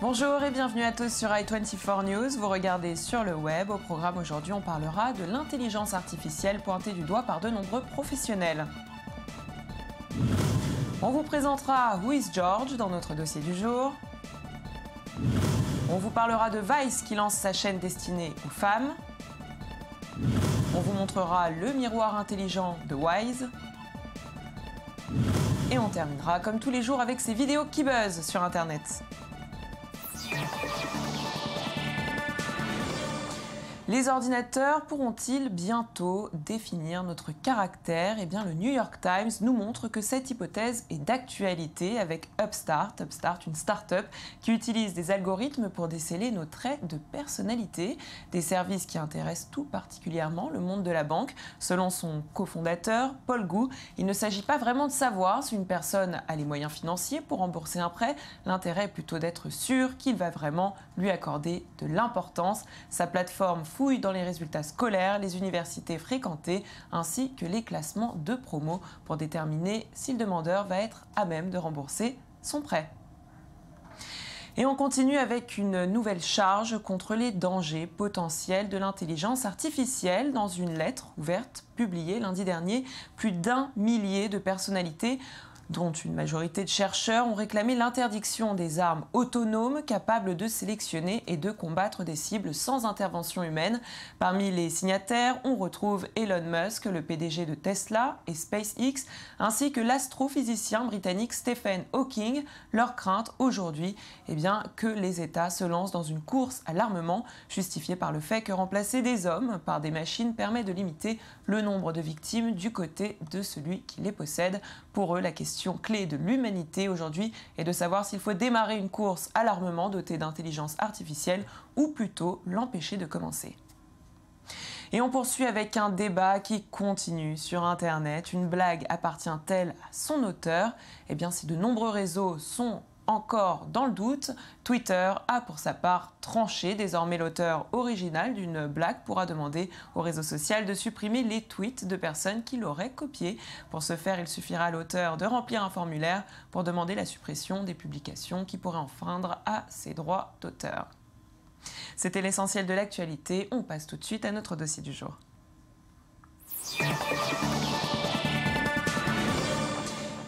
Bonjour et bienvenue à tous sur i24 News. Vous regardez sur le web. Au programme aujourd'hui, on parlera de l'intelligence artificielle pointée du doigt par de nombreux professionnels. On vous présentera Who is George dans notre dossier du jour. On vous parlera de Vice qui lance sa chaîne destinée aux femmes. On vous montrera le miroir intelligent de Wyze. Et on terminera comme tous les jours avec ces vidéos qui buzzent sur Internet. Les ordinateurs pourront-ils bientôt définir notre caractère? Eh bien, le New York Times nous montre que cette hypothèse est d'actualité avec Upstart. Upstart, une start-up qui utilise des algorithmes pour déceler nos traits de personnalité, des services qui intéressent tout particulièrement le monde de la banque. Selon son cofondateur, Paul Gu, il ne s'agit pas vraiment de savoir si une personne a les moyens financiers pour rembourser un prêt. L'intérêt est plutôt d'être sûr qu'il va vraiment lui accorder de l'importance. Sa plateforme fouille dans les résultats scolaires, les universités fréquentées, ainsi que les classements de promo pour déterminer si le demandeur va être à même de rembourser son prêt. Et on continue avec une nouvelle charge contre les dangers potentiels de l'intelligence artificielle. Dans une lettre ouverte publiée lundi dernier, plus d'1 millier de personnalités, dont une majorité de chercheurs, ont réclamé l'interdiction des armes autonomes capables de sélectionner et de combattre des cibles sans intervention humaine. Parmi les signataires, on retrouve Elon Musk, le PDG de Tesla et SpaceX, ainsi que l'astrophysicien britannique Stephen Hawking. Leur crainte aujourd'hui, que les États se lancent dans une course à l'armement, justifiée par le fait que remplacer des hommes par des machines permet de limiter le nombre de victimes du côté de celui qui les possède. Pour eux, la question clé de l'humanité aujourd'hui est de savoir s'il faut démarrer une course à l'armement doté d'intelligence artificielle ou plutôt l'empêcher de commencer. Et on poursuit avec un débat qui continue sur Internet. Une blague appartient-elle à son auteur? Si de nombreux réseaux sont encore dans le doute, Twitter a pour sa part tranché. Désormais, l'auteur original d'une blague pourra demander au réseau social de supprimer les tweets de personnes qui l'auraient copié. Pour ce faire, il suffira à l'auteur de remplir un formulaire pour demander la suppression des publications qui pourraient enfreindre à ses droits d'auteur. C'était l'essentiel de l'actualité. On passe tout de suite à notre dossier du jour.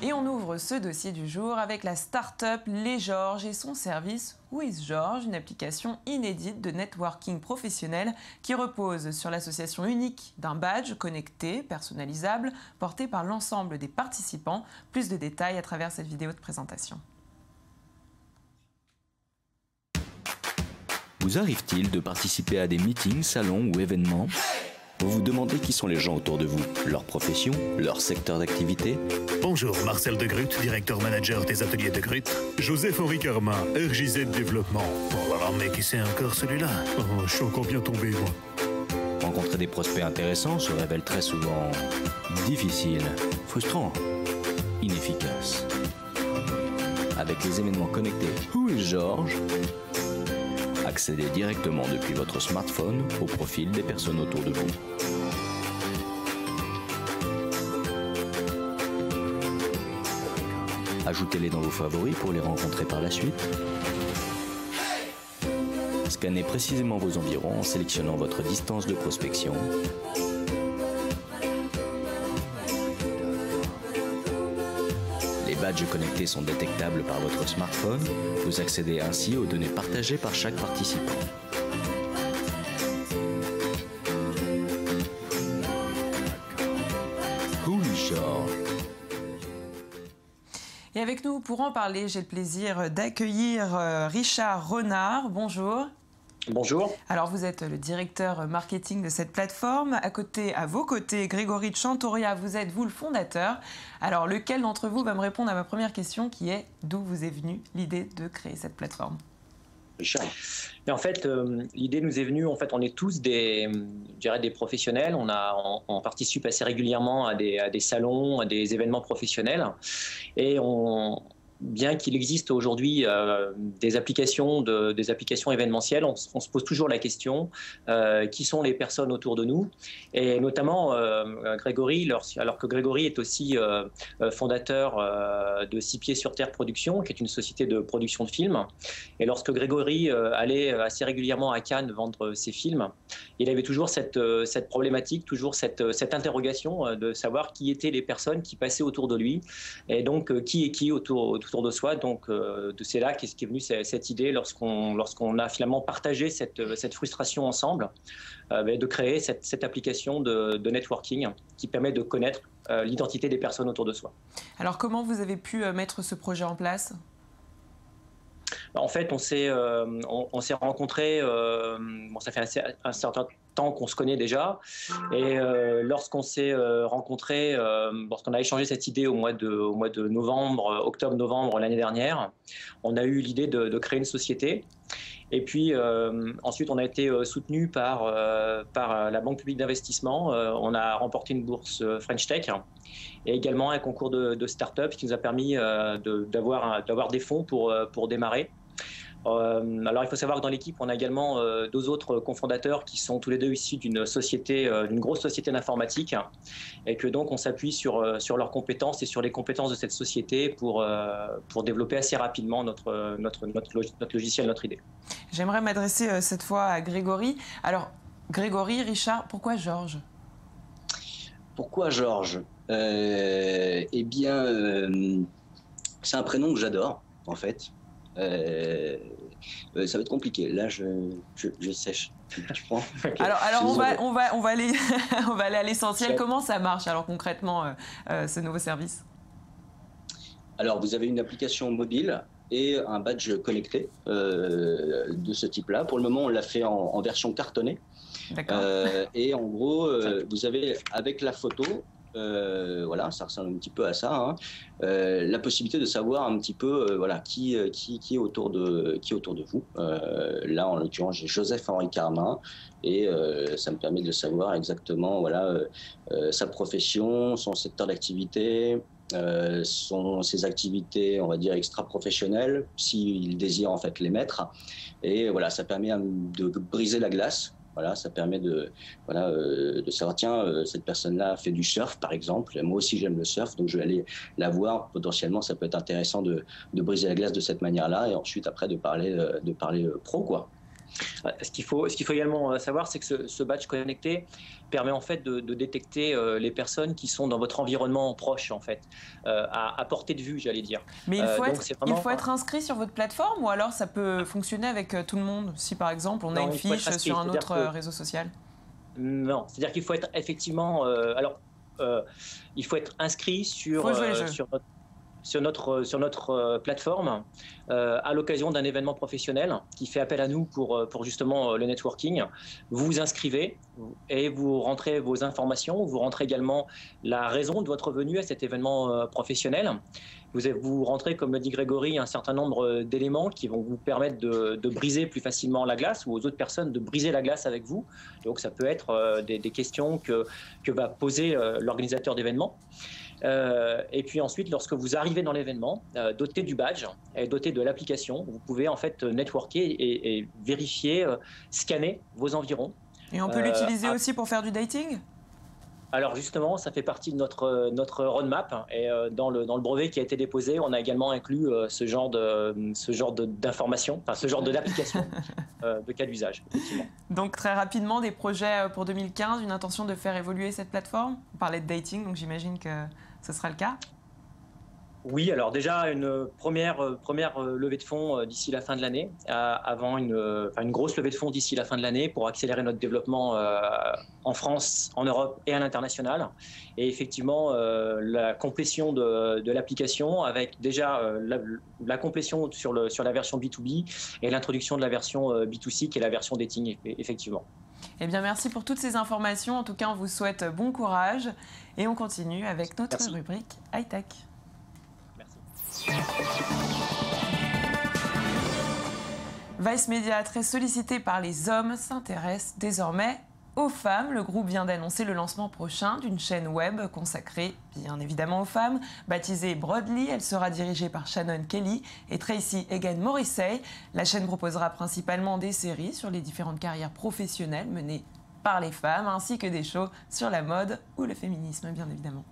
Et on ouvre ce dossier du jour avec la start-up Les Georges et son service Who is George, une application inédite de networking professionnel qui repose sur l'association unique d'un badge connecté, personnalisable, porté par l'ensemble des participants. Plus de détails à travers cette vidéo de présentation. Vous arrive-t-il de participer à des meetings, salons ou événements ? Vous vous demandez qui sont les gens autour de vous, leur profession, leur secteur d'activité? Bonjour, Marcel de Grut, directeur manager des ateliers de Grut. Joseph-Henri Carmin, RJZ Développement. Oh là là, mais qui c'est encore celui-là? Oh, je suis encore bien tombé, moi. Rencontrer des prospects intéressants se révèle très souvent difficile, frustrant, inefficace. Avec les événements connectés Who is George, accédez directement depuis votre smartphone au profil des personnes autour de vous. Ajoutez-les dans vos favoris pour les rencontrer par la suite. Scannez précisément vos environs en sélectionnant votre distance de prospection. Les badges connectés sont détectables par votre smartphone. Vous accédez ainsi aux données partagées par chaque participant. Who is George? Et avec nous, pour en parler, j'ai le plaisir d'accueillir Richard Renard. Bonjour. Bonjour. Alors, vous êtes le directeur marketing de cette plateforme. À vos côtés, Grégory Chantoria, vous êtes, vous, le fondateur. Alors, lequel d'entre vous va me répondre à ma première question qui est d'où vous est venue l'idée de créer cette plateforme? Richard. Et en fait, l'idée nous est venue, en fait, on est tous des professionnels, on participe assez régulièrement à des salons, à des événements professionnels, et on bien qu'il existe aujourd'hui des applications événementielles, on se pose toujours la question qui sont les personnes autour de nous, et notamment Grégory, alors que Grégory est aussi fondateur de Six Pieds sur Terre Production, qui est une société de production de films. Et lorsque Grégory allait assez régulièrement à Cannes vendre ses films, il avait toujours cette problématique, toujours cette interrogation de savoir qui étaient les personnes qui passaient autour de lui, et donc qui est qui autour de soi. Donc c'est là qu'est venue cette idée lorsqu'on a finalement partagé cette frustration ensemble, de créer cette application de networking qui permet de connaître l'identité des personnes autour de soi. Alors comment vous avez pu mettre ce projet en place ? En fait, on s'est rencontrés, ça fait un certain temps qu'on se connaît déjà, et lorsqu'on s'est rencontrés, lorsqu'on a échangé cette idée au mois de novembre, octobre-novembre l'année dernière, on a eu l'idée de créer une société. Et puis ensuite, on a été soutenu par la Banque publique d'investissement. On a remporté une bourse French Tech et également un concours de start-up qui nous a permis d'avoir des fonds pour démarrer. Alors il faut savoir que dans l'équipe, on a également deux autres cofondateurs qui sont tous les deux issus d'une grosse société d'informatique, et que donc on s'appuie sur leurs compétences et sur les compétences de cette société pour développer assez rapidement notre logiciel, notre idée. J'aimerais m'adresser cette fois à Grégory. Alors Grégory, Richard, pourquoi Georges ? Pourquoi Georges ? Eh bien, c'est un prénom que j'adore, en fait. Ça va être compliqué. Là, je sèche. Tu prends ? Alors on va aller à l'essentiel. Comment ça marche alors concrètement ce nouveau service ? Alors, vous avez une application mobile et un badge connecté de ce type-là. Pour le moment, on l'a fait en version cartonnée. D'accord. Et en gros, vous avez avec la photo. Voilà, ça ressemble un petit peu à ça, hein. La possibilité de savoir un petit peu qui est autour de vous. Là, en l'occurrence, j'ai Joseph-Henri Carmin, et ça me permet de savoir exactement sa profession, son secteur d'activité, ses activités, on va dire, extra-professionnelles, s'il désire en fait les mettre. Et voilà, ça permet de briser la glace. Voilà, ça permet de savoir, tiens, cette personne-là fait du surf, par exemple. Moi aussi, j'aime le surf, donc je vais aller la voir. Potentiellement, ça peut être intéressant de briser la glace de cette manière-là, et ensuite, après, de parler pro, quoi. Ce qu'il faut également savoir, c'est que ce badge connecté permet en fait de détecter les personnes qui sont dans votre environnement proche, en fait, à portée de vue, j'allais dire. Mais il faut être inscrit sur votre plateforme, ou alors ça peut fonctionner avec tout le monde, si par exemple on a une fiche sur un autre réseau social ? Non, c'est-à-dire qu'il faut être effectivement... il faut être inscrit sur notre plateforme à l'occasion d'un événement professionnel qui fait appel à nous pour justement le networking. Vous vous inscrivez et vous rentrez vos informations, vous rentrez également la raison de votre venue à cet événement professionnel. Vous rentrez, comme le dit Grégory, un certain nombre d'éléments qui vont vous permettre de briser plus facilement la glace, ou aux autres personnes de briser la glace avec vous. Donc ça peut être des questions que va poser l'organisateur d'événement. Et puis ensuite, lorsque vous arrivez dans l'événement, doté du badge et doté de l'application, vous pouvez en fait networker et vérifier, scanner vos environs. Et on peut l'utiliser aussi pour faire du dating ? Alors justement, ça fait partie de notre roadmap, et dans le brevet qui a été déposé, on a également inclus ce genre d'informations, enfin ce genre d'application de cas d'usage, effectivement. Donc très rapidement, des projets pour 2015, une intention de faire évoluer cette plateforme ? On parlait de dating, donc j'imagine que ce sera le cas ? Oui, alors déjà une première levée de fonds d'ici la fin de l'année, avant une grosse levée de fonds d'ici la fin de l'année pour accélérer notre développement en France, en Europe et à l'international. Et effectivement, la complétion de l'application avec déjà la complétion sur la version B2B et l'introduction de la version B2C qui est la version dating, effectivement. Eh bien, merci pour toutes ces informations. En tout cas, on vous souhaite bon courage et on continue avec notre rubrique high-tech. Vice Media, très sollicité par les hommes, s'intéresse désormais aux femmes. Le groupe vient d'annoncer le lancement prochain d'une chaîne web consacrée bien évidemment aux femmes. Baptisée Broadly, elle sera dirigée par Shannon Kelly et Tracy Egan Morrissey. La chaîne proposera principalement des séries sur les différentes carrières professionnelles menées par les femmes, ainsi que des shows sur la mode ou le féminisme, bien évidemment.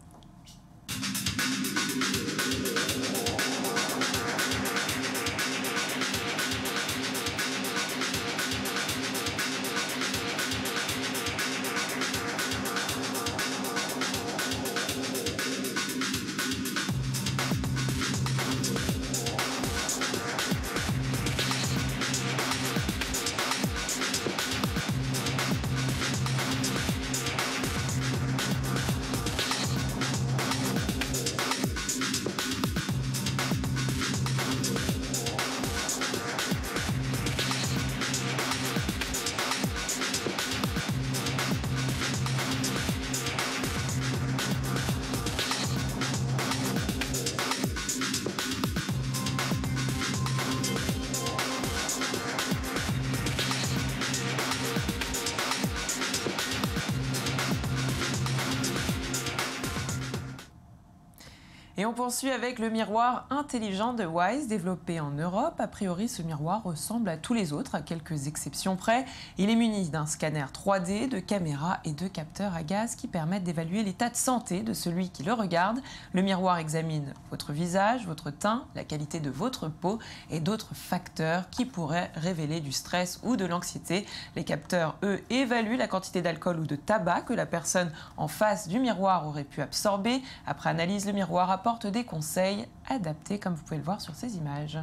Et on poursuit avec le miroir intelligent de Wyze, développé en Europe. A priori, ce miroir ressemble à tous les autres, à quelques exceptions près. Il est muni d'un scanner 3D, de caméras et de capteurs à gaz qui permettent d'évaluer l'état de santé de celui qui le regarde. Le miroir examine votre visage, votre teint, la qualité de votre peau et d'autres facteurs qui pourraient révéler du stress ou de l'anxiété. Les capteurs, eux, évaluent la quantité d'alcool ou de tabac que la personne en face du miroir aurait pu absorber. Après analyse, le miroir apporte des conseils adaptés, comme vous pouvez le voir sur ces images.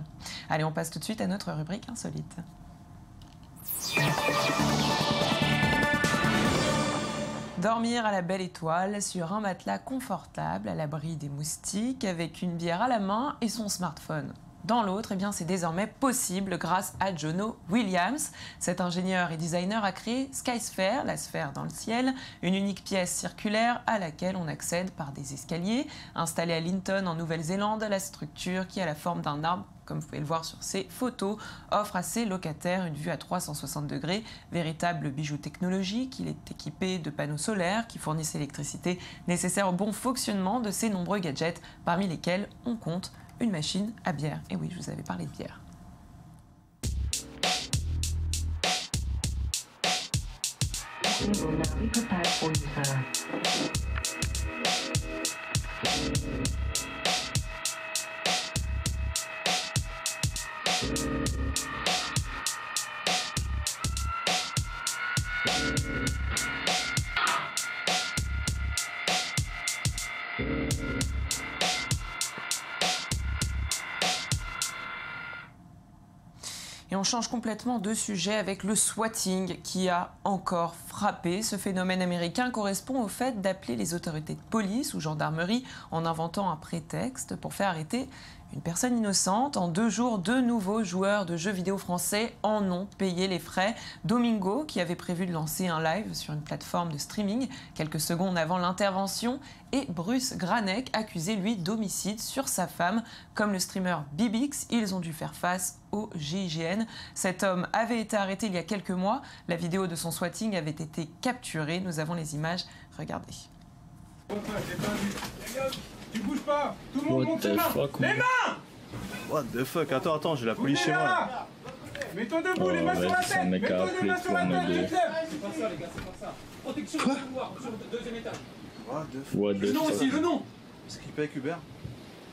Allez, on passe tout de suite à notre rubrique insolite. Dormir à la belle étoile sur un matelas confortable à l'abri des moustiques avec une bière à la main et son smartphone dans l'autre, eh bien, c'est désormais possible grâce à Jono Williams. Cet ingénieur et designer a créé Skysphere, la sphère dans le ciel, une unique pièce circulaire à laquelle on accède par des escaliers. Installée à Linton en Nouvelle-Zélande, la structure qui a la forme d'un arbre, comme vous pouvez le voir sur ces photos, offre à ses locataires une vue à 360 degrés, véritable bijou technologique. Il est équipé de panneaux solaires qui fournissent l'électricité nécessaire au bon fonctionnement de ces nombreux gadgets, parmi lesquels on compte une machine à bière. Et oui, je vous avais parlé de bière. Et on change complètement de sujet avec le swatting qui a encore frappé. Ce phénomène américain correspond au fait d'appeler les autorités de police ou gendarmerie en inventant un prétexte pour faire arrêter une personne innocente. En 2 jours, 2 nouveaux joueurs de jeux vidéo français en ont payé les frais. Domingo, qui avait prévu de lancer un live sur une plateforme de streaming quelques secondes avant l'intervention, et Bruce Granek, accusé lui d'homicide sur sa femme. Comme le streamer Bibix, ils ont dû faire face au GIGN. Cet homme avait été arrêté il y a quelques mois. La vidéo de son swatting avait été capturée. Nous avons les images. Regardez. Tu bouges pas. Tout le monde monte ses mains. Les mains. What the fuck? Attends, j'ai la police chez moi là. Mets-toi debout, les mains sur la tête. Mets-toi les mains sur la tête, tu te lèves. C'est pas ça les gars, c'est pas ça. Protection du pouvoir sur le 2e étage. Le nom aussi, le nom. Skripek, Hubert.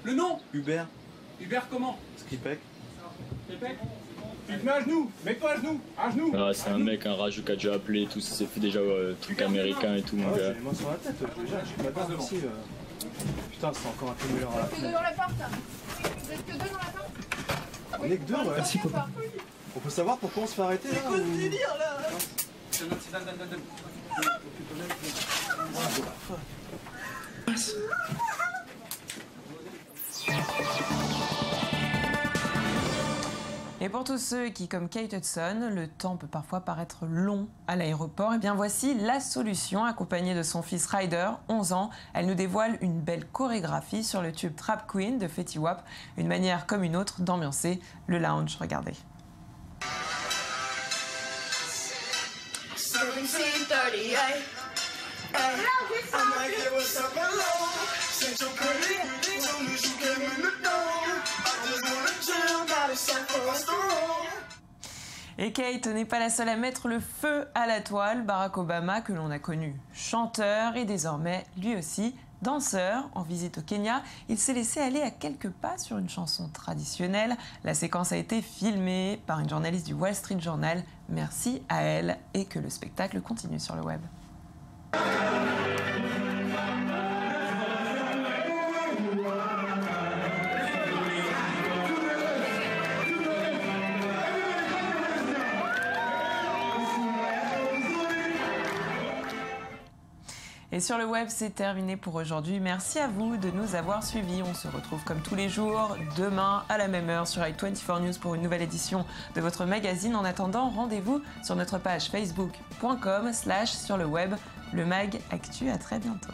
Le nom. Hubert. Hubert comment? Skripek. Skripek. Tu te mets à genoux, mets-toi à genoux, à genoux. Ah, c'est un mec, un rageux qui a déjà appelé et tout, ça s'est fait déjà truc américain et tout, mon gars. J'ai les mains sur la tête, déjà, j'ai pas devant ici. Putain, c'est encore un cumuleur à la fin. Que 2 dans l'appart. Vous êtes que 2 dans l'appart? On est que 2, ouais. Merci. On peut savoir pourquoi on se fait arrêter là? C'est quoi ce délire là? Et pour tous ceux qui, comme Kate Hudson, le temps peut parfois paraître long à l'aéroport, eh bien voici la solution. Accompagnée de son fils Ryder, 11 ans, elle nous dévoile une belle chorégraphie sur le tube Trap Queen de Fetty Wap, une manière comme une autre d'ambiancer le lounge. Regardez. 17, 30, Et Kate n'est pas la seule à mettre le feu à la toile. Barack Obama, que l'on a connu chanteur et désormais lui aussi danseur. En visite au Kenya, il s'est laissé aller à quelques pas sur une chanson traditionnelle. La séquence a été filmée par une journaliste du Wall Street Journal. Merci à elle et que le spectacle continue sur le web. Et sur le web, c'est terminé pour aujourd'hui. Merci à vous de nous avoir suivis. On se retrouve comme tous les jours, demain à la même heure sur i24 News pour une nouvelle édition de votre magazine. En attendant, rendez-vous sur notre page facebook.com/sur le web, le mag actu. À très bientôt.